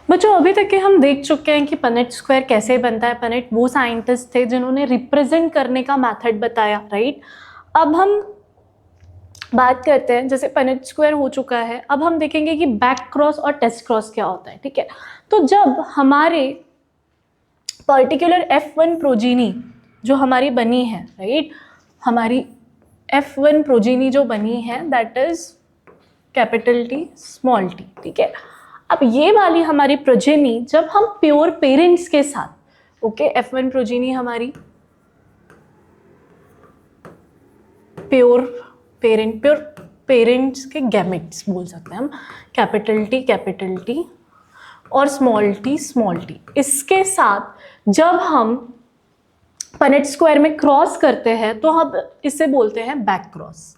बच्चों अभी तक के हम देख चुके हैं कि पनेट स्क्वायर कैसे बनता है। पनेट वो साइंटिस्ट थे जिन्होंने रिप्रेजेंट करने का मेथड बताया, राइट। अब हम बात करते हैं, जैसे पनेट स्क्वायर हो चुका है, अब हम देखेंगे कि बैक क्रॉस और टेस्ट क्रॉस क्या होता है, ठीक है। तो जब हमारे पर्टिकुलर F1 प्रोजीनी जो हमारी बनी है, राइट, हमारी F1 प्रोजीनी जो बनी है that is capital T small T, ठीक है। अब ये वाली हमारी प्रोजेनी जब हम प्योर पेरेंट्स के साथ, ओके, F1 प्रोजेनी हमारी प्योर पेरेंट्स के गैमेट्स बोल सकते हैं हम, कैपिटल टी और स्मॉल टी, इसके साथ जब हम पनेट स्क्वायर में क्रॉस करते हैं तो हम इसे बोलते हैं बैक क्रॉस।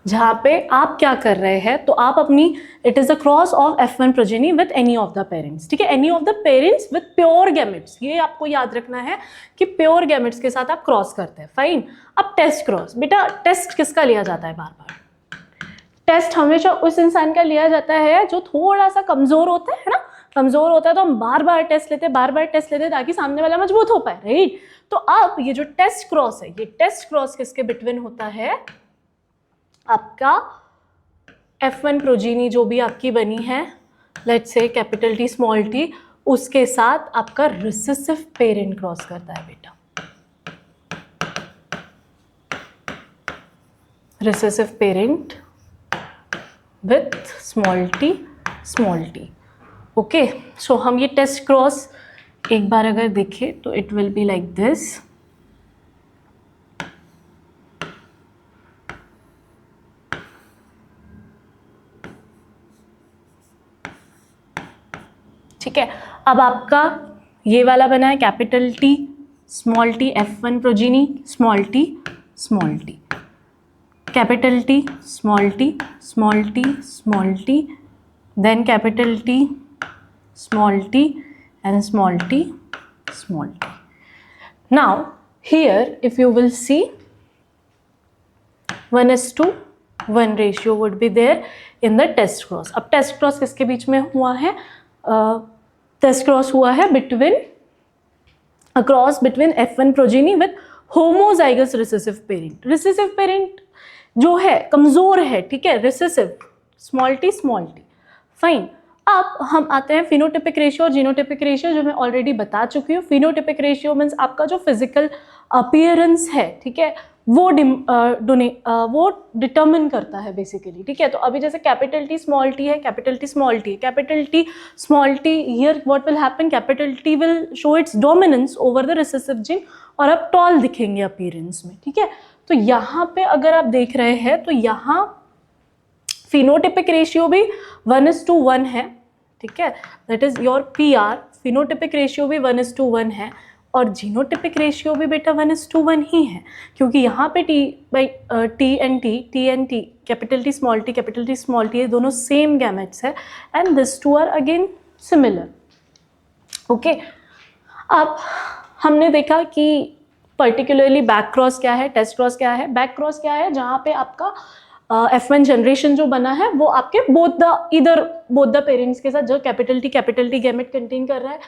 जहां पे आप क्या कर रहे हैं, तो आप अपनी it is a cross of F1 progeny with any of the parents, ठीक है, any of the parents with pure gametes. ये आपको याद रखना है कि प्योर गैमेट्स के साथ आप क्रॉस करते हैं, फाइन। अब टेस्ट क्रॉस, बेटा टेस्ट किसका लिया जाता है? बार बार टेस्ट हमेशा उस इंसान का लिया जाता है जो थोड़ा सा कमजोर होता है ना, कमजोर होता है तो हम बार बार टेस्ट लेते ताकि सामने वाला मजबूत हो पाए, राइट। तो अब ये जो टेस्ट क्रॉस है, ये टेस्ट क्रॉस किसके बिटवीन होता है? आपका F1 प्रोजीनी जो भी आपकी बनी है, let's say capital T small T, उसके साथ आपका रिसेसिव पेरेंट क्रॉस करता है बेटा, recessive parent with small T, okay. So हम ये टेस्ट क्रॉस एक बार अगर देखें तो it will be like this, ठीक है। अब आपका ये वाला बना है capital T small T, F1 progeny small T, capital T small T, then capital T small T and small T. Now here if you will see 1:1 ratio would be there in the test cross. अब test cross किसके बीच में हुआ है? Test cross हुआ है cross between F1 progeny with homozygous recessive parent. Recessive parent जो है कमजोर है, ठीक है, रिसेसिव स्मॉल टी, फाइन। अब हम आते हैं फिनोटिपिक रेशियो और जीनोटिपिक रेशियो, जो मैं ऑलरेडी बता चुकी हूँ। फिनोटिपिक रेशियो मीन्स आपका जो फिजिकल अपीयरेंस है, ठीक है, वो डिटर्मिन करता है बेसिकली, ठीक है। तो अभी जैसे कैपिटल टी स्मॉल टी है, capital T small T, here what will happen, capital T will show it's dominance over the recessive gene और अब टॉल दिखेंगे अपीयरेंस में, ठीक है। तो यहाँ पे अगर आप देख रहे हैं तो यहाँ फिनोटिपिक रेशियो भी 1:1 है, ठीक है, that is your PR। Phenotypic ratio भी 1:1 है और जीनोटिपिक रेशियो भी बेटा 1:1 ही है, क्योंकि यहाँ पे T and T, capital T small T, ये दोनों सेम गैमेट्स है and this two are again similar, okay. अब हमने देखा कि पर्टिकुलरली बैक क्रॉस क्या है, टेस्ट क्रॉस क्या है। बैक क्रॉस क्या है? जहाँ पे आपका F1 जनरेशन जो बना है वो आपके बोथ द पेरेंट्स के साथ, जो कैपिटल टी गैमेट कंटेन कर रहा है,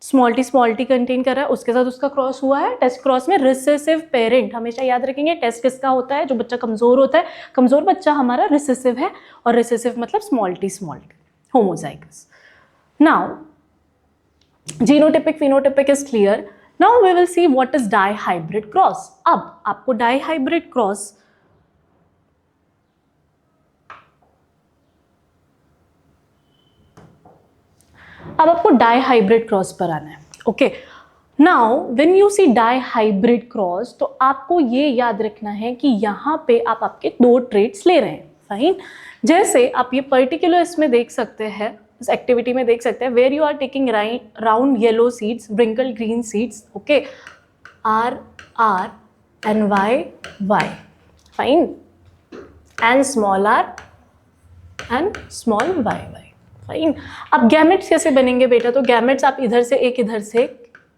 स्मॉल टी कंटेन कर रहा है, उसके साथ उसका क्रॉस हुआ है। टेस्ट क्रॉस में रिसेसिव पेरेंट, हमेशा याद रखेंगे टेस्ट किसका होता है? जो बच्चा कमजोर होता है, कमजोर बच्चा हमारा रिसेसिव है, और रिसेसिव मतलब small T homozygous. Now genotypic phenotypic is clear. Now we will see what is dihybrid cross. अब आपको डाइहाइब्रिड क्रॉस पर आना है, okay. Now when you see dihybrid cross, तो आपको ये याद रखना है कि यहाँ पे आप आपके 2 ट्रेट्स ले रहे हैं, फाइन। जैसे आप ये पर्टिकुलर इसमें देख सकते हैं, इस एक्टिविटी में देख सकते हैं, where you are taking round yellow seeds, wrinkle green seeds, okay, R and Y, fine, and small r and small y, fine. अब गैमेट्स कैसे बनेंगे बेटा? तो गैमेट्स आप इधर से एक,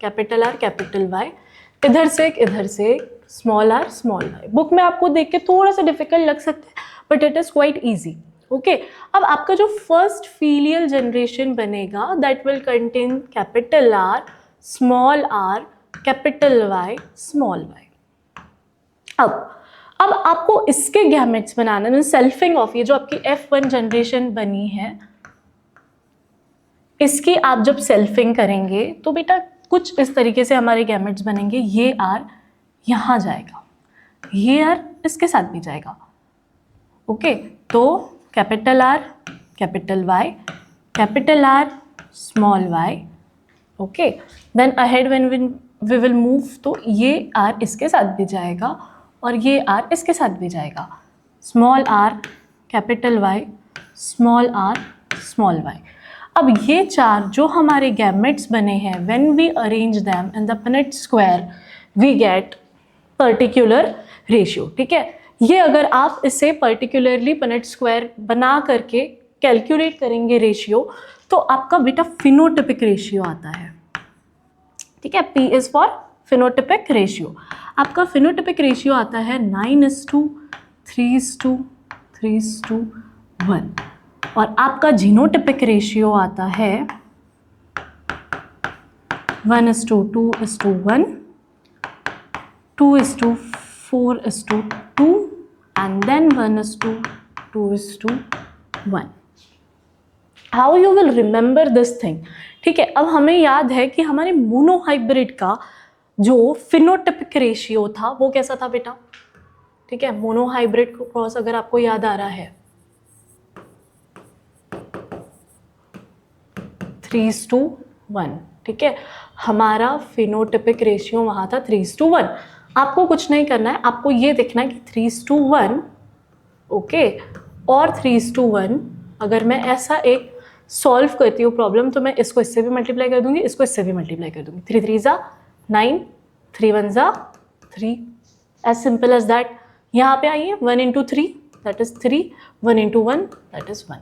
कैपिटल R कैपिटल Y, इधर से एक, small r small y। Book में आपको देख के थोड़ा सा डिफिकल्ट लग सकता है but it is quite easy, okay अब आपका जो फर्स्ट फीलियल जनरेशन बनेगा that will contain capital R, small R, capital Y, small Y. अब आपको इसके गैमेट्स बनाना है, सेल्फिंग ऑफ ये जो आपकी F1 जनरेशन बनी है, इसकी आप जब सेल्फिंग करेंगे तो बेटा कुछ इस तरीके से हमारे गैमेट्स बनेंगे। ये आर यहाँ जाएगा, ये आर इसके साथ भी जाएगा। ओके तो capital R, capital Y, capital R, small Y. Okay then ahead when we will move, तो ये आर इसके साथ भी जाएगा और ये आर इसके साथ भी जाएगा। Small R, capital Y, small R, small Y. अब ये चार जो हमारे गैमेट्स बने हैं, when we arrange them in the Punnett square we get particular ratio. ठीक है, ये अगर आप इसे पर्टिकुलरली पुनेट स्क्वायर बना करके कैलकुलेट करेंगे रेशियो, तो आपका बेटा फिनोटिपिक रेशियो आता है। ठीक है, P is for phenotypic ratio. आपका फिनोटिपिक रेशियो आता है 9:3:3:1 और आपका जीनोटिपिक रेशियो आता है 1:2:1, 2:4:2 and then 1:2:1. How you will remember this thing? ठीक है, अब हमें याद है कि हमारे मोनोहाइब्रिड का जो फिनोटिपिक रेशियो था वो कैसा था बेटा। ठीक है, मोनोहाइब्रिड क्रॉस अगर आपको याद आ रहा है 3:1। ठीक है, हमारा फिनोटिपिक रेशियो वहाँ था 3:1। आपको कुछ नहीं करना है, आपको ये देखना है कि 3:1 ओके और 3:1 अगर मैं ऐसा एक सॉल्व करती हूँ प्रॉब्लम, तो मैं इसको इससे भी मल्टीप्लाई कर दूंगी, इसको इससे भी मल्टीप्लाई कर दूंगी। 3 3 9, 3 1 3, एज सिंपल एज दैट। यहाँ पे आइए 1 into 3 that is 3, 1 into 1 that is 1।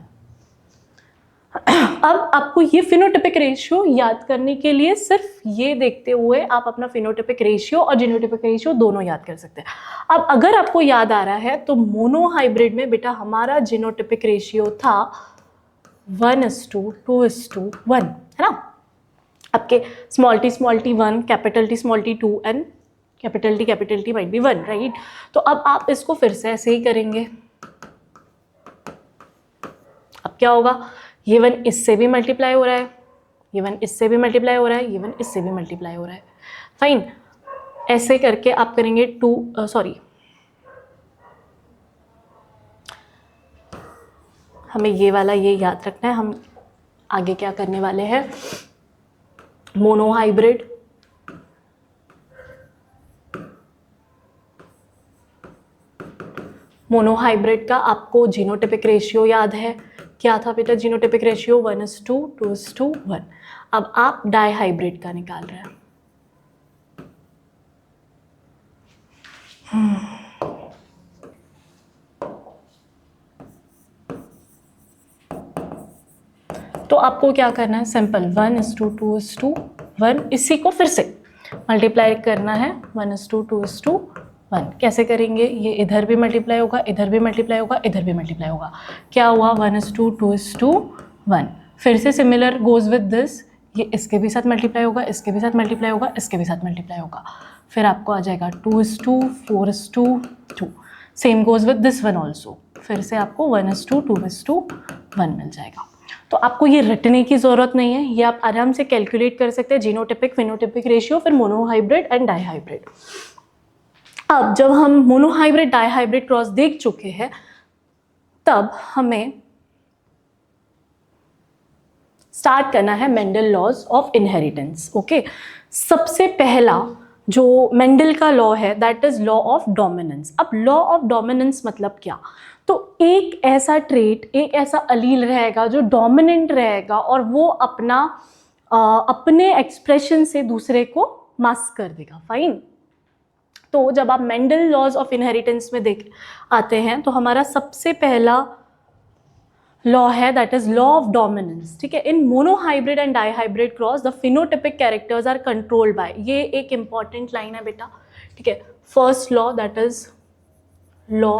अब आपको ये फिनोटिपिक रेशियो याद करने के लिए सिर्फ ये देखते हुए आप अपना फिनोटिपिक रेशियो और जीनोटिपिक रेशियो दोनों याद कर सकते हैं। अब अगर आपको याद आ रहा है तो मोनोहाइब्रिड में बेटा हमारा जीनोटिपिक रेशियो था 1:2:1, है ना। आपके small T 1, capital T 2 and capital T might be 1, right. तो अब आप इसको फिर से ऐसे ही करेंगे। अब क्या होगा, ये 1 इससे भी मल्टीप्लाई हो रहा है, ये 1 इससे भी मल्टीप्लाई हो रहा है, ये 1 इससे भी मल्टीप्लाई हो रहा है। फाइन, ऐसे करके आप करेंगे हमें ये वाला ये याद रखना है। हम आगे क्या करने वाले हैं, मोनोहाइब्रिड का आपको जीनोटिपिक रेशियो याद है, क्या था बेटा जीनोटिपिक रेशियो 1:2:1। अब आप डाईहाइब्रिड का निकाल रहे हैं। तो आपको क्या करना है, सिंपल 1:2:1, इसी को फिर से मल्टीप्लाई करना है 1:2:1। कैसे करेंगे, ये इधर भी मल्टीप्लाई होगा, इधर भी मल्टीप्लाई होगा, इधर भी मल्टीप्लाई होगा। क्या हुआ 1:2:1। फिर से सिमिलर गोज विद दिस, ये इसके भी साथ मल्टीप्लाई होगा, इसके भी साथ मल्टीप्लाई होगा, इसके भी साथ मल्टीप्लाई होगा। फिर आपको आ जाएगा 2:4:2। Same goes with this one also, फिर से आपको 1:2:1 मिल जाएगा। तो आपको ये रटने की ज़रूरत नहीं है, ये आप आराम से कैलकुलेट कर सकते हैं, जीनोटिपिक फिनोटिपिक रेशियो, फिर मोनोहाइब्रिड एंड डाईहाइब्रिड। अब जब हम मोनोहाइब्रिड डाईहाइब्रिड क्रॉस देख चुके हैं, तब हमें स्टार्ट करना है Mendel laws of inheritance. Okay, सबसे पहला जो मेंडल का लॉ है that is law of dominance. अब लॉ ऑफ डोमिनेंस मतलब क्या, तो एक ऐसा ट्रेट, एक ऐसा अलील रहेगा जो डोमिनेंट रहेगा और वो अपने एक्सप्रेशन से दूसरे को मास्क कर देगा। फाइन, तो जब आप मेंडल लॉज ऑफ इनहेरिटेंस में देख आते हैं तो हमारा सबसे पहला लॉ है that is law of dominance. ठीक है, in monohybrid and dihybrid cross the phenotypic characters are controlled by, ये एक इंपॉर्टेंट लाइन है बेटा। ठीक है, first law that is law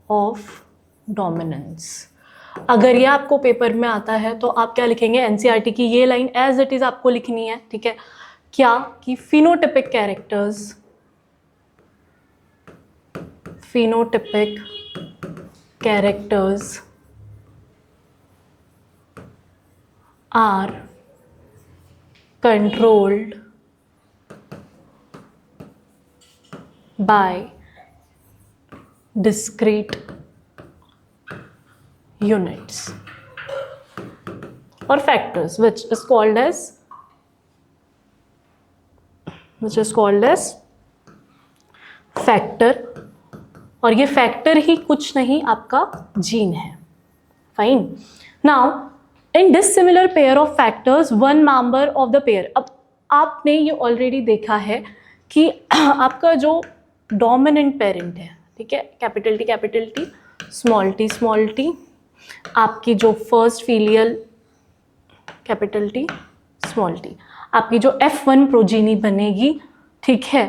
of dominance. अगर ये आपको पेपर में आता है तो आप क्या लिखेंगे, एनसीईआरटी की ये लाइन एज इट इज आपको लिखनी है, ठीक है। क्या कि phenotypic characters are controlled by discrete units or factors which is called as factor, और ये फैक्टर ही कुछ नहीं आपका जीन है। Fine. Now in dissimilar pair of factors one member of the pair, अब आपने ये ऑलरेडी देखा है कि आपका जो डोमिनेंट पेरेंट है, ठीक है, कैपिटल टी स्मॉल टी, आपकी जो first filial capital T small T, आपकी जो F1 प्रोजीनी बनेगी, ठीक है,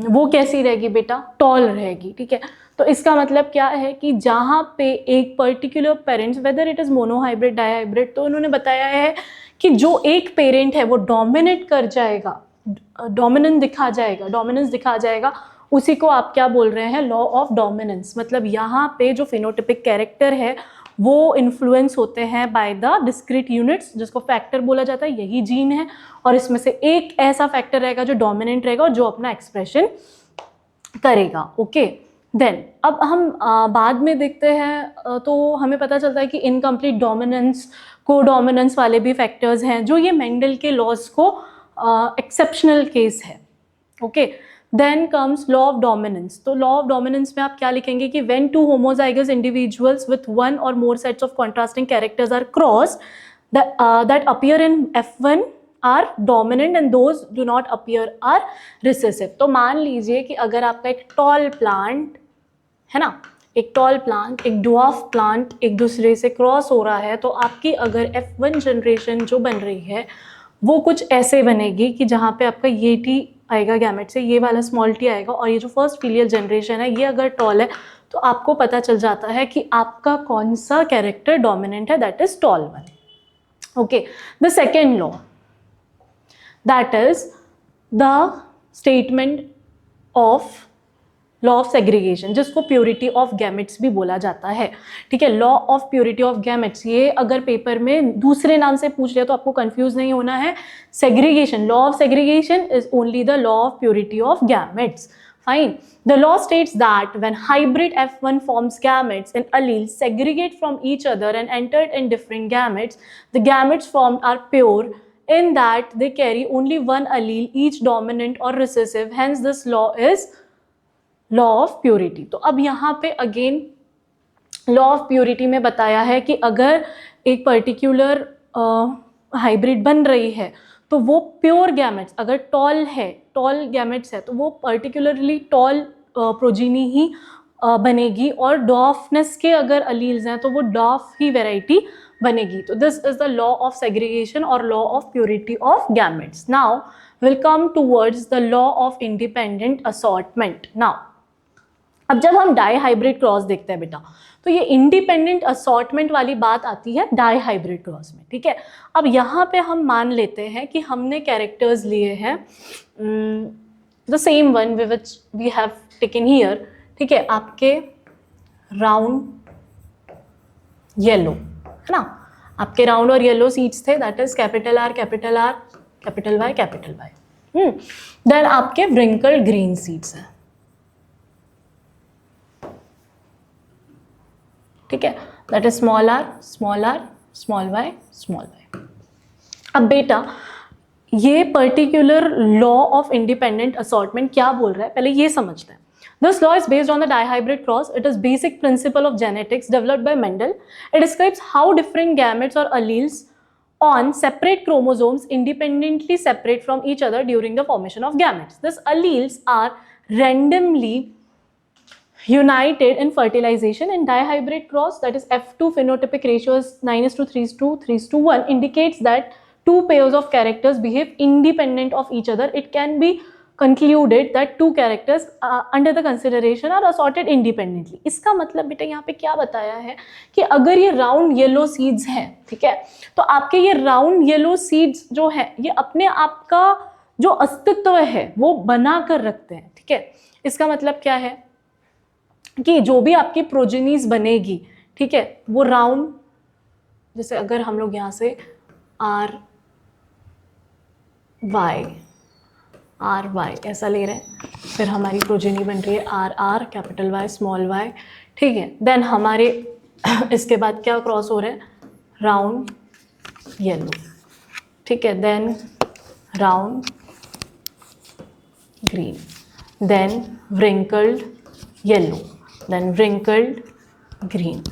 वो कैसी रहेगी बेटा, टॉल रहेगी, ठीक है। तो इसका मतलब क्या है कि जहाँ पे एक particular parents, whether it is monohybrid dihybrid, तो उन्होंने बताया है कि जो एक पेरेंट है वो डोमिनेट कर जाएगा, डोमिनेंस दिखा जाएगा, उसी को आप क्या बोल रहे हैं, लॉ ऑफ डोमिनेंस। मतलब यहाँ पे जो फिनोटिपिक कैरेक्टर है वो इन्फ्लुएंस होते हैं बाय द डिस्क्रीट यूनिट्स, जिसको फैक्टर बोला जाता है, यही जीन है। और इसमें से एक ऐसा फैक्टर रहेगा जो डोमिनेंट रहेगा और जो अपना एक्सप्रेशन करेगा। ओके, देन अब हम बाद में देखते हैं तो हमें पता चलता है कि इनकम्प्लीट डोमिनेंस, को डोमिनेंस वाले भी फैक्टर्स हैं, जो ये मेंडल के लॉज को एक्सेप्शनल केस है। Okay, then comes law of dominance. तो लॉ ऑफ डोमिनेंस में आप क्या लिखेंगे कि when two homozygous individuals with one or more sets of contrasting characters are crossed that appear in F1 are dominant and those do not appear are recessive. तो मान लीजिए कि अगर आपका एक टॉल प्लांट है ना, एक टॉल प्लांट, एक ड्वार्फ प्लांट एक दूसरे से क्रॉस हो रहा है, तो आपकी अगर F1 जनरेशन जो बन रही है वो कुछ ऐसे बनेगी कि जहाँ पे आपका ये टी आएगा गैमेट से, ये वाला स्मॉल टी आएगा, और ये जो फर्स्ट फीलियल जनरेशन है ये अगर टॉल है तो आपको पता चल जाता है कि आपका कौन सा कैरेक्टर डोमिनेंट है, that is tall one. Okay, the second law, that is the statement of law of segregation, जिसको प्योरिटी ऑफ गैमेट्स भी बोला जाता है, ठीक है। Law of purity of gametes, ये अगर पेपर में दूसरे नाम से पूछ लिया तो आपको कंफ्यूज नहीं होना है। Segregation, law of segregation is only the law of purity of gametes. Fine. The law states that when hybrid F1 forms gametes and alleles segregate from each other and entered in different gametes, the gametes formed are pure in that they carry only one allele, each dominant or recessive. Hence, this law is law of purity. तो अब यहाँ पे again law of purity में बताया है कि अगर एक particular हाइब्रिड बन रही है तो वो प्योर गैमेट्स, अगर टॉल है, टॉल गैमेट्स है, तो वो पर्टिकुलरली टॉल प्रोजीनी ही बनेगी, और डॉफनेस के अगर अलील्स हैं तो वो डॉफ ही वेराइटी बनेगी। तो this is the law of segregation और law of purity of gametes. Now will come towards the law of independent assortment. Now अब जब हम डाई हाइब्रिड क्रॉस देखते हैं बेटा, तो ये इंडिपेंडेंट असॉर्टमेंट वाली बात आती है डाई हाइब्रिड क्रॉस में, ठीक है। अब यहाँ पे हम मान लेते हैं कि हमने कैरेक्टर्स लिए हैं the same one which we have taken here, ठीक है, आपके राउंड येलो है ना, आपके राउंड और येलो सीड्स थे, that is capital R capital R capital Y capital Y. Then आपके व्रिंकल ग्रीन सीड्स हैं, ठीक है, that is small R small Y small Y. अब बेटा ये particular law of independent assortment क्या बोल रहा है, पहले ये समझते हैं। This law is based on the dihybrid cross. It is basic principle of genetics developed by Mendel. It describes how different gametes or alleles on separate chromosomes independently separate from each other during the formation of gametes. These alleles are randomly united in fertilization. In dihybrid cross, that is F2 phenotypic ratio is 9:3:1, indicates that two pairs of characters behave independent of each other. It can be concluded that two characters under the consideration are assorted independently. इसका मतलब बेटा यहाँ पे क्या बताया है कि अगर ये राउंड येलो सीड्स हैं, ठीक है, तो आपके ये राउंड येलो सीड्स जो है ये अपने आप का जो अस्तित्व है वो बना कर रखते हैं, ठीक है। इसका मतलब क्या है कि जो भी आपकी प्रोजेनीज बनेगी, ठीक है, वो राउंड, जैसे अगर हम लोग यहाँ से आर वाई ऐसा ले रहे हैं, फिर हमारी प्रोजेनी बन रही है R R capital Y small Y, ठीक है। देन हमारे इसके बाद क्या क्रॉस हो रहा है, राउंड येलो, ठीक है, then round green, then wrinkled yellow, then wrinkled green.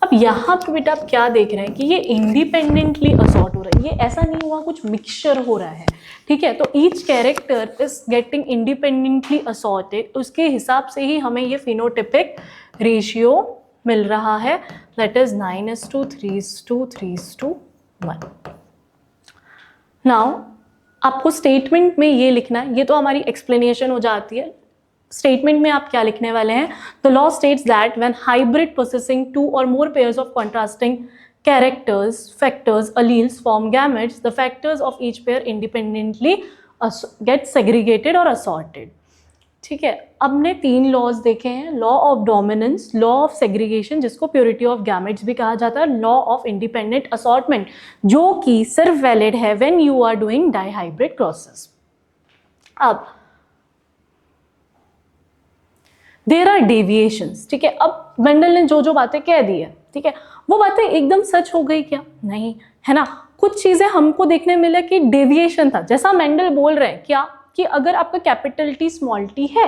अब यहाँ पे बेटा आप क्या देख रहे हैं कि ये इंडिपेंडेंटली असॉर्ट हो रहा है, ये ऐसा नहीं हुआ कुछ मिक्सचर हो रहा है, ठीक है। तो each character is getting independently assorted, उसके हिसाब से ही हमें ये फिनोटिपिक रेशियो मिल रहा है, दैट इज 9:3:3:1। नाउ आपको स्टेटमेंट में ये लिखना है, ये तो हमारी एक्सप्लेनेशन हो जाती है। स्टेटमेंट में आप क्या लिखने वाले हैं, the law states that when hybrid possessing two or more pairs of contrasting characters, factors, alleles form gametes, the factors of each pair independently get segregated or assorted, ठीक है। अब हमने 3 लॉज देखे हैं, law of dominance, law of segregation जिसको purity of gametes भी कहा जाता है, लॉ ऑफ इंडिपेंडेंट असॉर्टमेंट जो कि सिर्फ वैलिड है when you are doing dihybrid crosses. अब देयर आर डेविएशंस, ठीक है। अब मेंडल ने जो जो बातें कह दी है, ठीक है, वो बातें एकदम सच हो गई क्या? नहीं, है ना। कुछ चीजें हमको देखने मिला कि डेविएशन था, जैसा मेंडल बोल रहे हैं क्या कि अगर आपका कैपिटल टी स्मॉल टी है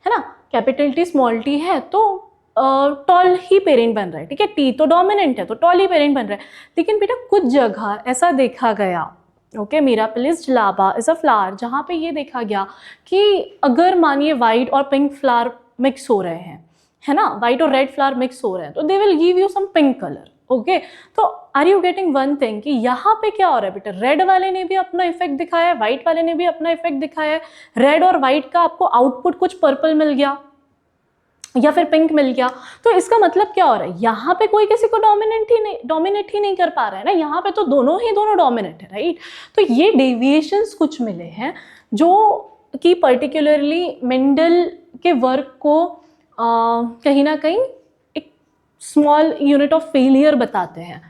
ना, कैपिटल टी स्मॉल टी है तो टॉल ही पेरेंट बन रहा है, ठीक है, टी तो डोमिनेंट है तो टॉल ही पेरेंट बन रहा है। लेकिन बेटा कुछ जगह ऐसा देखा गया, ओके, मिरापिलिस जलाबा इज अ फ्लावर, जहाँ पे ये देखा गया कि अगर मानिए वाइट और पिंक फ्लावर मिक्स हो रहे हैं, है ना, वाइट और रेड फ्लावर मिक्स हो रहे हैं, तो they will give you some pink colour, okay. तो are you getting one thing कि यहाँ पे क्या हो रहा है बेटा, रेड वाले ने भी अपना इफेक्ट दिखाया है, व्हाइट वाले ने भी अपना इफेक्ट दिखाया है, रेड और व्हाइट का आपको आउटपुट कुछ पर्पल मिल गया या फिर पिंक मिल गया। तो इसका मतलब क्या हो रहा है, यहाँ पे कोई किसी को डोमिनेट ही नहीं कर पा रहा है ना, यहाँ पे तो दोनों डोमिनेट है, राइट। तो ये डेविएशंस कुछ मिले हैं जो कि पर्टिकुलरली मेंडल के वर्क को कहीं ना कहीं एक स्मॉल यूनिट ऑफ फेलियर बताते हैं,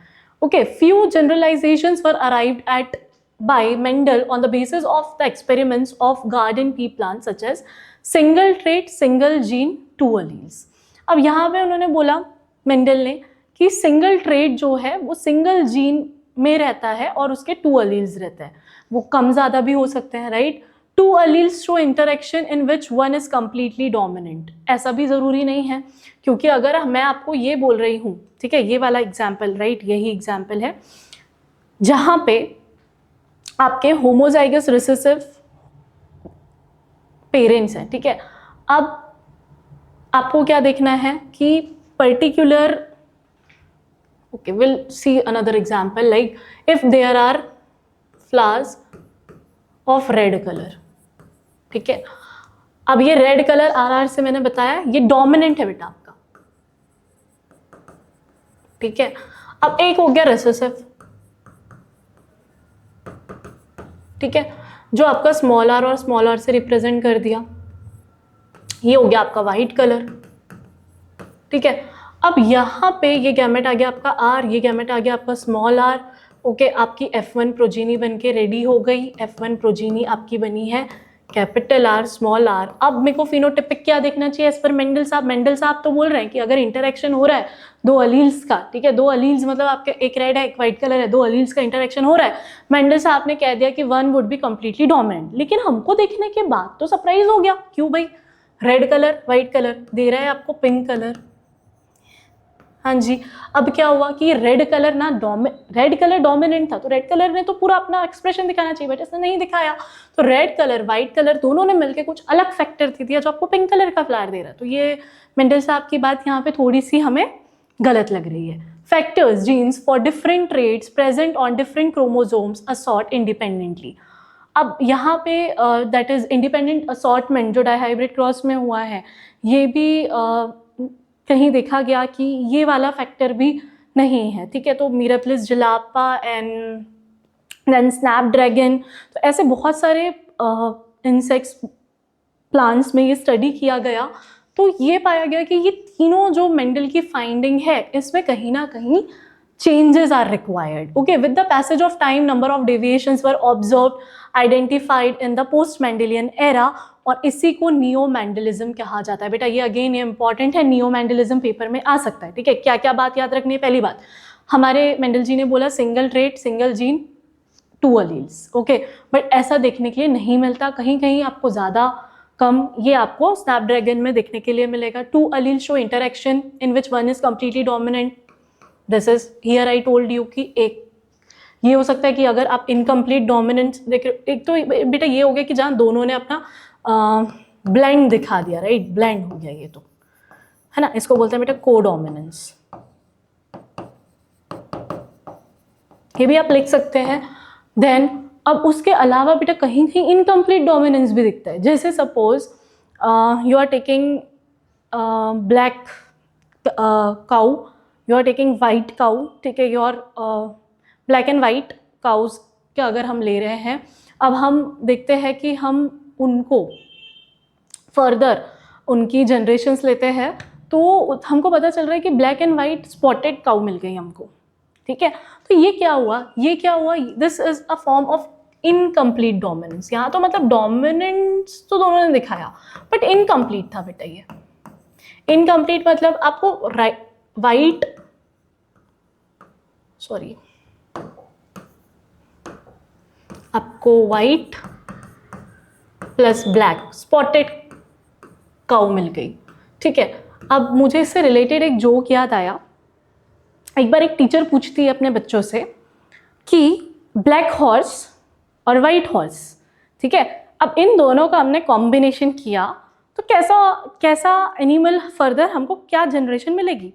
okay. Few generalisations were arrived at by Mendel on the basis of the experiments of garden pea plant such as single trait, single gene, 2 alleles। अब यहाँ पे उन्होंने बोला मेंडल ने कि सिंगल ट्रेट जो है वो सिंगल जीन में रहता है और उसके 2 alleles रहते हैं, वो कम ज़्यादा भी हो सकते हैं, right. 2 alleles show interaction in which one is completely dominant, ऐसा भी ज़रूरी नहीं है, क्योंकि अगर मैं आपको ये बोल रही हूँ, ठीक है, ये वाला एग्जाम्पल, राइट, यही एग्जाम्पल है जहाँ पे आपके होमोजाइगस रिसेसिव पेरेंट्स हैं, ठीक है। अब आपको क्या देखना है कि particular, okay, we'll see another example, like if there are flowers of red colour, ठीक है। अब ये रेड कलर आर से मैंने बताया ये डोमिनेंट है बेटा आपका, ठीक है। अब एक हो गया रिसेसिव, ठीक है, जो आपका स्मॉल आर और स्मॉल आर से रिप्रेजेंट कर दिया, ये हो गया आपका वाइट कलर, ठीक है। अब यहाँ पे ये गैमेट आ गया आपका आर, ये गैमेट आ गया आपका स्मॉल आर, ओके। आपकी F1 प्रोजीनी बन के रेडी हो गई, F1 प्रोजीनी आपकी बनी है कैपिटल आर स्मॉल आर। अब मेरे को फिनोटिपिक क्या देखना चाहिए एज पर मेंडल साहब? मेंडल साहब तो बोल रहे हैं कि अगर इंटरेक्शन हो रहा है 2 अलील्स का, ठीक है, 2 अलील्स मतलब आपके एक रेड है एक वाइट कलर है, 2 अलील्स का इंटरेक्शन हो रहा है, मेंडल साहब ने कह दिया कि 1 वुड बी कंप्लीटली डोमिनेंट। लेकिन हमको देखने के बाद तो सरप्राइज हो गया, क्यों भाई, रेड कलर वाइट कलर दे रहा है आपको पिंक कलर, हाँ जी। अब क्या हुआ कि red colour red colour dominant था, तो रेड कलर ने तो पूरा अपना एक्सप्रेशन दिखाना चाहिए, बट इसने नहीं दिखाया। तो रेड कलर वाइट कलर दोनों ने मिलकर कुछ अलग फैक्टर दे दिया जो आपको पिंक कलर का फ्लावर दे रहा है। तो ये मेंडल साहब की बात यहाँ पे थोड़ी सी हमें गलत लग रही है। Factors genes for different traits present on different chromosomes assort independently. अब यहाँ पे दैट इज इंडिपेंडेंट असॉर्टमेंट जो डाइहाइब्रिड क्रॉस में हुआ है, ये भी कहीं देखा गया कि ये वाला फैक्टर भी नहीं है, ठीक है। तो मिरापिलिस जलापा एंड देन स्नैपड्रैगन, तो ऐसे बहुत सारे इंसेक्ट्स प्लांट्स में ये स्टडी किया गया, तो ये पाया गया कि ये तीनों जो मेंडल की फाइंडिंग है इसमें कहीं ना कहीं changes are required. Okay, with the passage of time, number of deviations were observed, identified in the post-Mendelian era, और इसी को नियो मैंडलिज्म कहा जाता है। बेटा ये अगेन ये इंपॉर्टेंट है, नियो मैंडलिज्म पेपर में आ सकता है, ठीक है। क्या क्या बात याद रखनी है? पहली बात, हमारे मेंडल जी ने बोला single trait single gene 2 alleles, okay, but ऐसा देखने के लिए नहीं मिलता, कहीं कहीं आपको ज़्यादा कम ये आपको स्नैपड्रैगन में देखने के लिए मिलेगा। 2 allele show interaction in which one is completely dominant, this is here I told you कि एक ये हो सकता है कि अगर आप इनकम्प्लीट डोमिनेंस देख रहे, एक तो बेटा ये हो गया कि जहाँ दोनों ने अपना ब्लेंड दिखा दिया, राइट, ब्लेंड हो गया ये तो, है ना, इसको बोलते हैं बेटा कोडोमिनेंस, ये भी आप लिख सकते हैं। देन अब उसके अलावा बेटा कहीं कहीं इनकम्प्लीट डोमिनेंस भी दिखता है, जैसे suppose you are taking black cow, you are taking white cow, ठीक है, your black and white cows के अगर हम ले रहे हैं, अब हम देखते हैं कि हम उनको फर्दर उनकी जनरेशन्स लेते हैं, तो हमको पता चल रहा है कि black and white spotted cow मिल गई हमको, ठीक है। तो ये क्या हुआ, this is a form of incomplete dominance. यहाँ तो मतलब डोमिनेंस तो दोनों ने दिखाया बट इनकम्प्लीट था बेटा। ये इनकम्प्लीट मतलब आपको वाइट, सॉरी, आपको white plus black spotted cow मिल गई, ठीक है। अब मुझे इससे रिलेटेड एक जोक याद आया। एक बार एक टीचर पूछती है अपने बच्चों से कि ब्लैक हॉर्स और वाइट हॉर्स, ठीक है, अब इन दोनों का हमने कॉम्बिनेशन किया तो कैसा एनिमल फर्दर हमको क्या जनरेशन मिलेगी।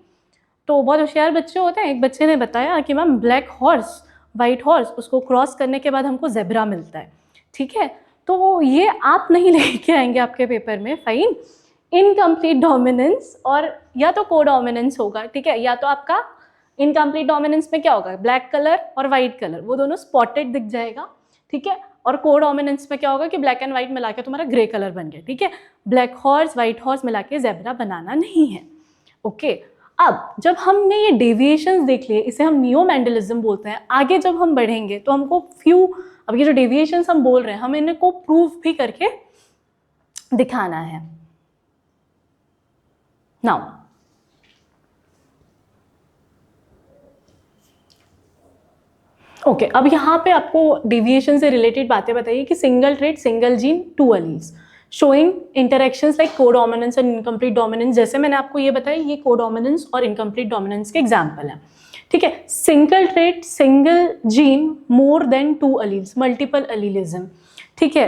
तो बहुत होशियार बच्चे होते हैं, एक बच्चे ने बताया कि ma'am black horse white horse उसको क्रॉस करने के बाद हमको ज़ेब्रा मिलता है, ठीक है। तो ये आप नहीं लेके आएंगे आपके पेपर में, फाइन। इनकम्प्लीट डोमिनेंस और या तो कोडोमिनेंस होगा, ठीक है, या तो आपका इनकम्प्लीट डोमिनेंस में क्या होगा, ब्लैक कलर और वाइट कलर वो दोनों स्पॉटेड दिख जाएगा, ठीक है, और कोडोमिनेंस में क्या होगा कि ब्लैक एंड वाइट मिला के तुम्हारा ग्रे कलर बन गया, ठीक है। ब्लैक हॉर्स वाइट हॉर्स मिला के ज़ेब्रा बनाना नहीं है, ओके। अब जब हमने ये डेविएशंस देख लिए, इसे हम नियो मैंडलिज्म बोलते हैं। आगे जब हम बढ़ेंगे तो हमको अब ये जो डेविएशंस हम बोल रहे हैं हम इनको प्रूव भी करके दिखाना है। नाउ ओके, अब यहाँ पे आपको डेविएशन से रिलेटेड बातें बताइए कि single trait single gene 2 alleles showing interactions like codominance and incomplete dominance. जैसे मैंने आपको ये बताया, ये कोडोमिनेंस और इनकम्प्लीट डोमिनेंस के एग्जाम्पल हैं, ठीक है। सिंगल ट्रेट सिंगल जीन मोर देन 2 अलील्स, मल्टीपल अलीलिज्म, ठीक है।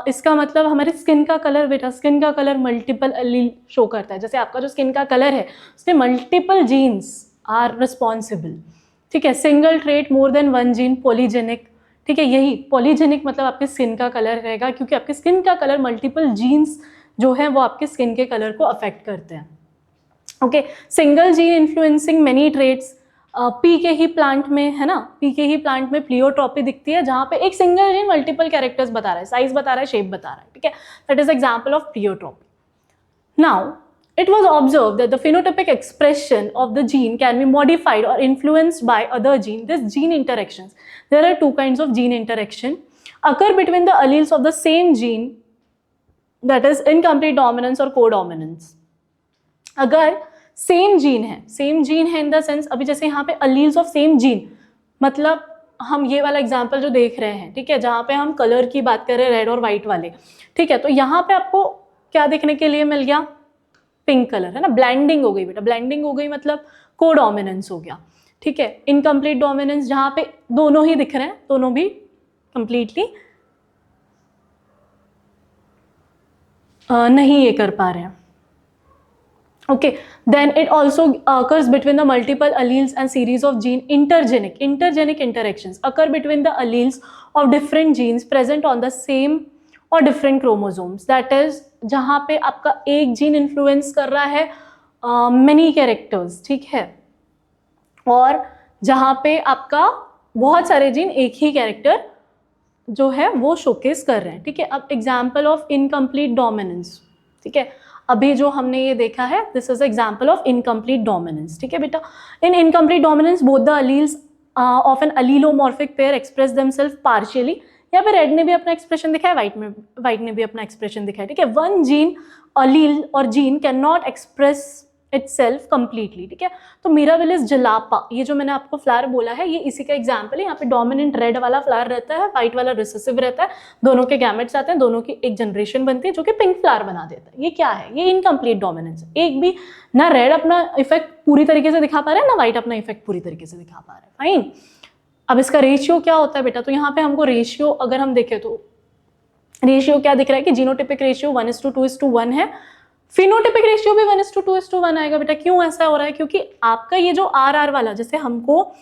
इसका मतलब हमारे स्किन का कलर, बेटा स्किन का कलर मल्टीपल अलील शो करता है। जैसे आपका जो स्किन का कलर है उसमें मल्टीपल जीन्स आर रिस्पॉन्सिबल, ठीक है। Single trait more than 1 gene polygenic, ठीक है। यही पॉलीजेनिक मतलब आपके स्किन का कलर रहेगा, क्योंकि आपके स्किन का कलर मल्टीपल जीन्स जो है वो आपके स्किन के कलर को अफेक्ट करते हैं, okay. Single gene influencing many traits, P के ही प्लांट में है ना, पी के ही प्लांट में प्लियोट्रॉपी दिखती है जहाँ पे एक सिंगल जीन मल्टीपल कैरेक्टर्स बता रहा है, साइज बता रहा है, शेप बता रहा है, ठीक है। That is example of pleiotropy. Now it was observed that the phenotypic expression of the gene can be modified or influenced by other gene. This gene interactions, there are 2 kinds of gene interaction occur between the alleles of the same gene, that is incomplete dominance or codominance. अगर same gene है in the sense, अभी जैसे यहाँ पे alleles of same gene, मतलब हम ये वाला एग्जाम्पल जो देख रहे हैं, ठीक है, जहाँ पे हम कलर की बात कर रहे हैं रेड और वाइट वाले, ठीक है, तो यहाँ पे आपको क्या देखने के लिए मिल गया, पिंक कलर, है ना, ब्लेंडिंग हो गई बेटा, ब्लेंडिंग हो गई मतलब कोडोमिनेंस हो गया, ठीक है। इनकम्प्लीट डोमिनेंस जहाँ पे दोनों ही दिख रहे हैं, दोनों भी कंप्लीटली नहीं ये कर पा रहे हैं, Okay, then it also occurs between the multiple alleles and series of gene intergenic interactions occur between the alleles of different genes present on the same or different chromosomes. That is, जहाँ पे आपका एक gene influence कर रहा है many characters, ठीक है, और जहाँ पे आपका बहुत सारे जीन एक ही कैरेक्टर जो है वो शोकेस कर रहे हैं, ठीक है. अब एग्जाम्पल ऑफ इनकम्प्लीट डोमिनेंस, ठीक है, अभी जो हमने ये देखा है, this is example of incomplete dominance, ठीक है बेटा. In incomplete dominance both the alleles of an allelomorphic pair express themselves partially. यहाँ पे रेड ने भी अपना एक्सप्रेशन दिखाया, व्हाइट ने भी अपना एक्सप्रेशन दिखाया, ठीक है. वन जीन अलील और gene can not express itself completely, ठीक है. तो मिराबिलिस जलापा, ये जो मैंने आपको फ्लावर बोला है, ये इसी का एग्जाम्पल है. यहाँ पे डोमिनेंट रेड वाला फ्लावर रहता है, व्हाइट वाला रिसेसिव रहता है, दोनों के गैमेट्स आते हैं, दोनों की एक जनरेशन बनती है जो कि पिंक फ्लावर बना देता है. ये क्या है? ये इनकम्प्लीट डोमिनेंस है. एक भी ना रेड अपना इफेक्ट पूरी तरीके से दिखा पा रहा है, ना व्हाइट अपना इफेक्ट पूरी तरीके से दिखा पा रहा है. फाइन. अब इसका रेशियो क्या होता है बेटा? तो यहाँ पे हमको रेशियो अगर हम देखें तो रेशियो क्या दिख रहा है कि जीनोटिपिक रेशियो 1:2:1 है. फिनोटिपिक रेशियो भी 1:2:1 आएगा बेटा. क्यों ऐसा हो रहा है? क्योंकि आपका ये जो RR वाला, जैसे हमको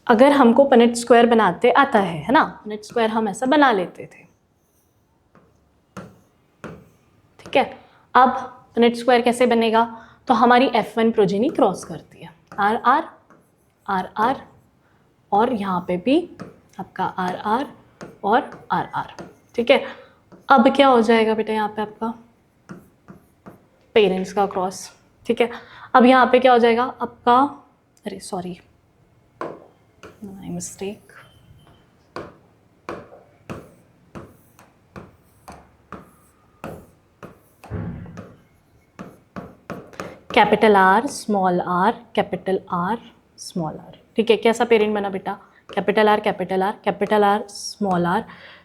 अगर हमको पनेट स्क्वायर बनाते आता है ना, पनेट स्क्वायर हम ऐसा बना लेते थे, ठीक है. अब पनेट स्क्वायर कैसे बनेगा? तो हमारी F1 प्रोजेनी क्रॉस करती है RR RR और यहाँ पे भी आपका RR और RR, ठीक है. अब क्या हो जाएगा बेटा? यहाँ पे आपका पेरेंट्स का क्रॉस, ठीक है. अब यहाँ पे क्या हो जाएगा आपका, अरे sorry my mistake, capital R small r capital R small r, ठीक है. कैसा पेरेंट बना बेटा? Capital R capital R capital R small r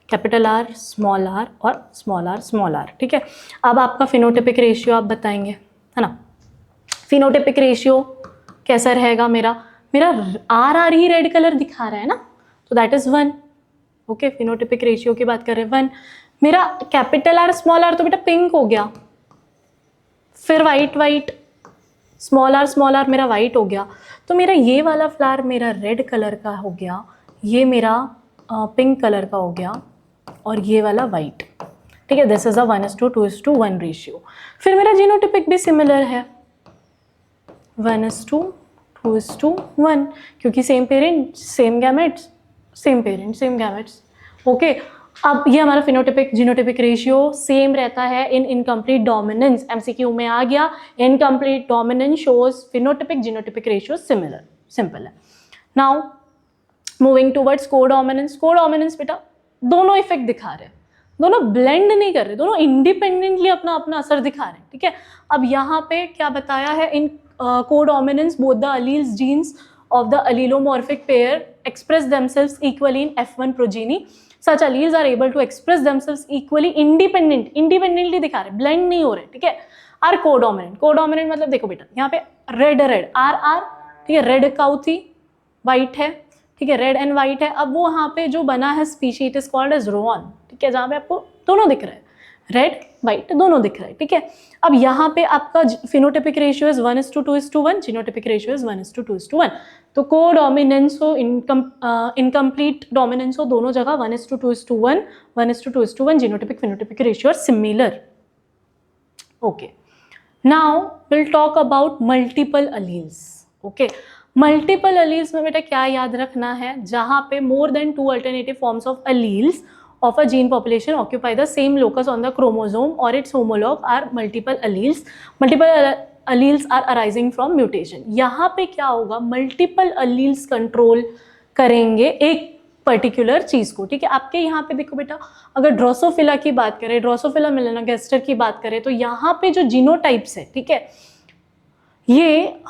capital R small r और स्मॉल r, ठीक है. अब आपका फिनोटिपिक रेशियो आप बताएंगे, है ना. फिनोटिपिक रेशियो कैसा रहेगा? मेरा RR ही रेड कलर दिखा रहा है ना, तो that is 1. Okay, phenotypic ratio की बात कर रहे हैं 1. मेरा कैपिटल R स्मॉल r तो बेटा पिंक हो गया, फिर वाइट स्मॉल r मेरा वाइट हो गया. तो मेरा ये वाला फ्लावर मेरा रेड कलर का हो गया, ये मेरा पिंक कलर का हो गया, और ये वाला वाइट, ठीक है. This is a 1:2:1 ratio. फिर मेरा जीनोटिपिक भी सिमिलर है 1:2:1, क्योंकि same parent same gametes, same parent same gametes. Okay, अब ये हमारा फिनोटिपिक जीनोटिपिक रेशियो सेम रहता है इन इनकम्प्लीट डोमिनेंस. एमसीक्यू में आ गया, incomplete dominance shows phenotypic genotypic ratio similar. Simple है. Now moving towards codominance. Codominance बेटा दोनों इफेक्ट दिखा रहे हैं, दोनों ब्लेंड नहीं कर रहे, दोनों इंडिपेंडेंटली अपना अपना असर दिखा रहे हैं, ठीक है. अब यहाँ पे क्या बताया है? In codominance both the alleles genes of the allelomorphic pair express themselves equally in F1 progeny. Such alleles are able to express themselves equally independently दिखा रहे, blend नहीं हो रहे, ठीक है. Are codominant. codominant मतलब देखो बेटा, यहाँ पे रेड RR, ठीक है, रेड काउ थी, वाइट है, ठीक है, रेड एंड वाइट है. अब वो वहाँ पे जो बना है species, it is called as roan, ठीक है, जहाँ पे आपको दोनों दिख रहे हैं, रेड वाइट दोनों दिख रहा है, ठीक है. अब यहाँ पे आपका phenotypic ratio is 1:2:1, genotypic ratio is 1:2:1. तो कोडोमिनेंस हो, इनकम्प्लीट डोमिनेंस हो, दोनों जगह 1:2:1, 1:2:1 genotypic phenotypic ratio are similar. Okay, now we'll talk about multiple alleles. Okay, multiple alleles में बेटा क्या याद रखना है? जहाँ पे more than 2 alternative forms of alleles of a gene population occupy the same locus on the chromosome or its homologue are multiple alleles. Multiple alleles are arising from mutation. यहाँ पे क्या होगा? multiple alleles कंट्रोल करेंगे एक particular चीज को, ठीक है. आपके यहाँ पे देखो बेटा, अगर ड्रोसोफिला की बात करें, ड्रोसोफिला मेलानोगास्टर की बात करें, तो यहाँ पे जो जीनोटाइप्स है, ठीक है, ये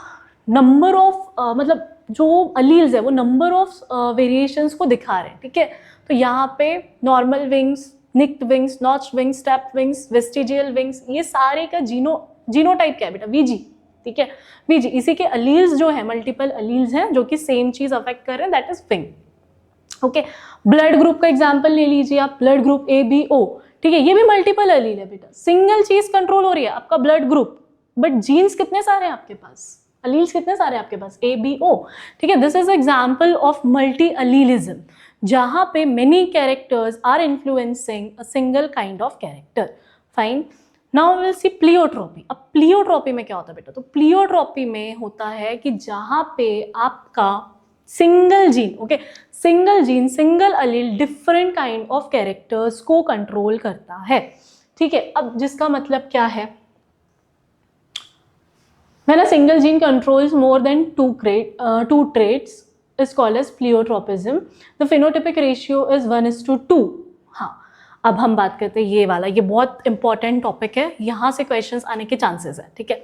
नंबर ऑफ मतलब जो अलील्स है वो नंबर ऑफ वेरिएशंस को दिखा रहे हैं, ठीक है. तो यहाँ पे normal wings, nicked wings, notch wings, step wings, vestigial wings, ये सारे का जीनोटाइप क्या है बेटा? VG, ठीक है, VG. इसी के अलील्स जो है, मल्टीपल अलील्स हैं जो कि सेम चीज अफेक्ट कर रहे हैं, that is wing. Okay, blood group का एग्जांपल ले लीजिए आप, ब्लड ग्रुप ABO, ठीक है, ये भी मल्टीपल एलील है बेटा, सिंगल चीज कंट्रोल हो रही है, आपका ब्लड ग्रुप, बट जीन्स कितने सारे हैं आपके पास, अलील्स कितने सारे हैं आपके पास, ABO, ठीक है। This is example of multi allelism, जहां पे many characters are influencing a single kind of character. Fine, now we'll see pleiotropy. अब प्लियोट्रॉपी में क्या होता है बेटा, तो प्लियोट्रॉपी में होता है कि जहां पे आपका single gene, okay, single gene, single allele different kind of characters को कंट्रोल करता है, ठीक है। अब जिसका मतलब क्या है, when a single gene controls more than two traits is called as pleiotropism. The phenotypic ratio is 1:2. हाँ, अब हम बात करते हैं ये वाला, ये बहुत इंपॉर्टेंट टॉपिक है, यहाँ से क्वेश्चंस आने के चांसेस है, ठीक है।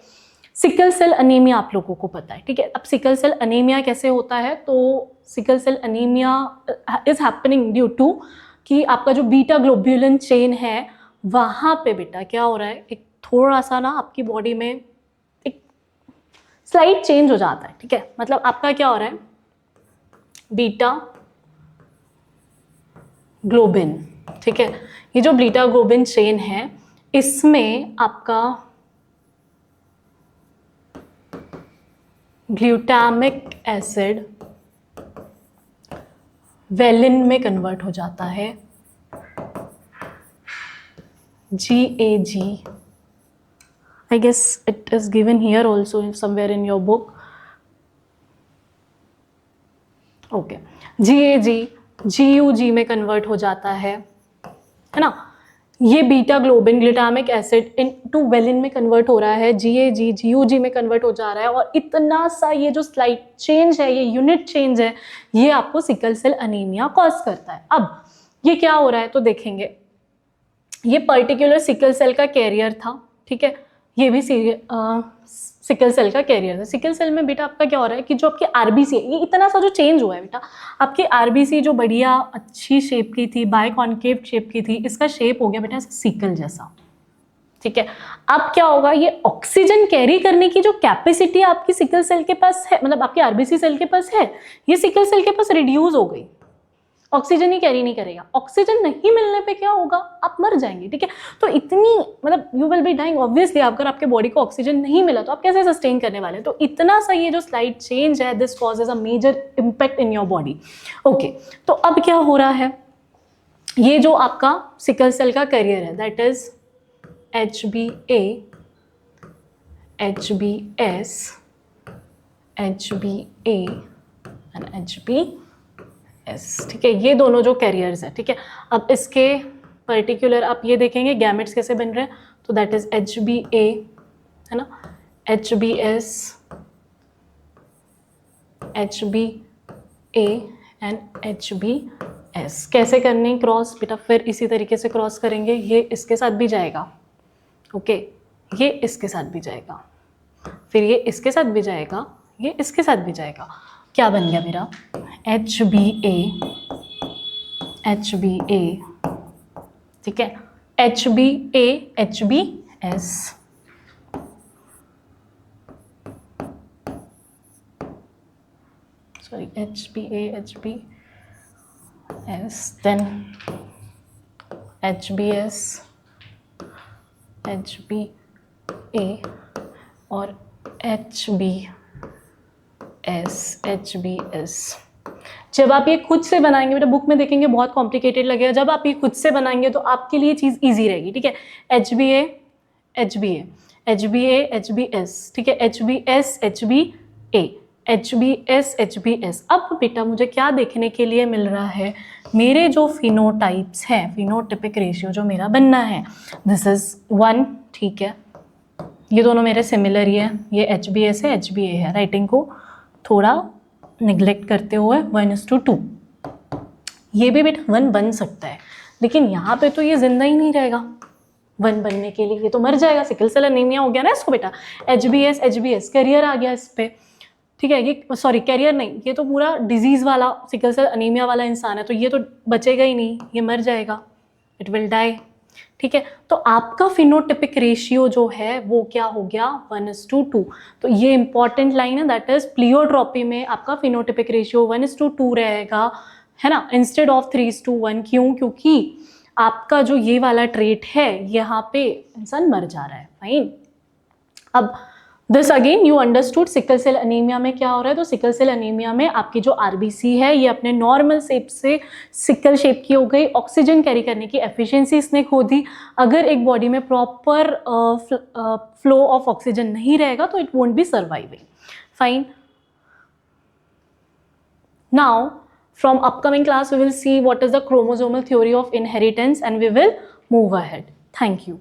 सिकल सेल अनीमिया आप लोगों को पता है, ठीक है। अब सिकल सेल अनीमिया कैसे होता है, तो sickle cell anaemia is happening due to कि आपका जो बीटा ग्लोब्यूलिन चेन है वहाँ पे बेटा क्या हो रहा है, एक थोड़ा सा ना आपकी बॉडी में एक स्लाइड चेंज हो जाता है, ठीक है। मतलब आपका क्या हो रहा है, बीटा ग्लोबिन, ठीक है, ये जो बीटा ग्लोबिन चेन है इसमें आपका ग्लूटामिक एसिड वेलिन में कन्वर्ट हो जाता है, GAG, I guess it is given here also somewhere in your book. Okay, GAG GUG में कन्वर्ट हो जाता है ना, ये beta globin glutamic acid into valine में कन्वर्ट हो रहा है, GAG GUG में कन्वर्ट हो जा रहा है, और इतना सा ये जो स्लाइड चेंज है, ये यूनिट चेंज है, ये आपको सिकल सेल अनीमिया कॉज करता है। अब ये क्या हो रहा है तो देखेंगे, ये पर्टिकुलर सिकल सेल का कैरियर था, ठीक है, ये भी सिकल सेल का कैरियर है। सिकल सेल में बेटा आपका क्या हो रहा है कि जो आपकी आरबीसी है, ये इतना सा जो चेंज हुआ है बेटा, आपकी आरबीसी जो बढ़िया अच्छी शेप की थी, बाइकॉन्केव शेप की थी, इसका शेप हो गया बेटा सिकल जैसा, ठीक है। अब क्या होगा, ये ऑक्सीजन कैरी करने की जो कैपेसिटी आपकी सिकल सेल के पास है, मतलब आपकी आरबीसी सेल के पास है, ये सिकल सेल के पास रिड्यूस हो गई, ऑक्सीजन ही कैरी नहीं करेगा। ऑक्सीजन नहीं मिलने पे क्या होगा, आप मर जाएंगे, ठीक है। तो इतनी मतलब you will be dying obviously, अगर आपके बॉडी को ऑक्सीजन नहीं मिला तो आप कैसे सस्टेन करने वाले हैं। तो इतना सा ये जो स्लाइड चेंज है, this causes a major impact in your body. Okay, तो अब क्या हो रहा है, ये जो आपका सिकल सेल का कैरियर है that is HbA, HbS, HbA and HbS, ठीक है, ये दोनों जो कैरियर्स है, ठीक है। अब इसके पर्टिकुलर आप ये देखेंगे गैमेट्स कैसे बन रहे हैं, तो दैट इज HbA, है ना, HbS, HbA एंड HbS। कैसे करनी क्रॉस बेटा, फिर इसी तरीके से क्रॉस करेंगे, ये इसके साथ भी जाएगा, ओके, ये इसके साथ भी जाएगा, फिर ये इसके साथ भी जाएगा, ये इसके साथ भी जाएगा। क्या बन गया मेरा, HbA, HbA, ठीक है, HbA, HbS, sorry, HbA, HbS, then HbS, HbA और HbS। जब आप ये खुद से बनाएंगे बेटा, बुक में देखेंगे बहुत कॉम्प्लिकेटेड लगेगा, जब आप ये खुद से बनाएंगे तो आपके लिए चीज़ इजी रहेगी, ठीक है। HbA, HbA, HbA, HbS, ठीक है, HbS, HbA, HbS, HbS। अब बेटा मुझे क्या देखने के लिए मिल रहा है, मेरे जो फिनोटाइप्स हैं, फिनोटिपिक रेशियो जो मेरा बनना है, दिस इज 1, ठीक है, ये दोनों मेरे सिमिलर ही है, ये HbS है, HbA है, राइटिंग को थोड़ा निगलेक्ट करते हुए 1:2। ये भी बेटा 1 बन सकता है, लेकिन यहाँ पे तो ये जिंदा ही नहीं रहेगा 1 बनने के लिए, ये तो मर जाएगा, सिकल सेल अनीमिया हो गया ना इसको बेटा। HbS, HbS कैरियर आ गया इस पे, ठीक है, ये सॉरी कैरियर नहीं, ये तो पूरा डिजीज वाला सिकल सेल अनीमिया वाला इंसान है, तो ये तो बचेगा ही नहीं, ये मर जाएगा, इट विल डाई, ठीक है। तो आपका फिनोटिपिक रेशियो जो है वो क्या हो गया, 1:2। तो ये इंपॉर्टेंट लाइन है, दैट इज प्लियोट्रॉपी में आपका फिनोटिपिक रेशियो 1:2 रहेगा, है ना, इंस्टेड ऑफ 3:1। क्यों? क्योंकि आपका जो ये वाला ट्रेट है यहाँ पे इंसान मर जा रहा है। फाइन। अब this again you understood sickle cell anaemia में क्या हो रहा है। तो सिकल सेल अनीमिया में आपकी जो आरबीसी है ये अपने नॉर्मल शेप से सिकल शेप की हो गई, ऑक्सीजन कैरी करने की एफिशिएंसी इसने खो दी। अगर एक बॉडी में प्रॉपर फ्लो ऑफ ऑक्सीजन नहीं रहेगा तो it won't be surviving. Fine. Now from upcoming class we will see what is the chromosomal theory of inheritance and we will move ahead. Thank you.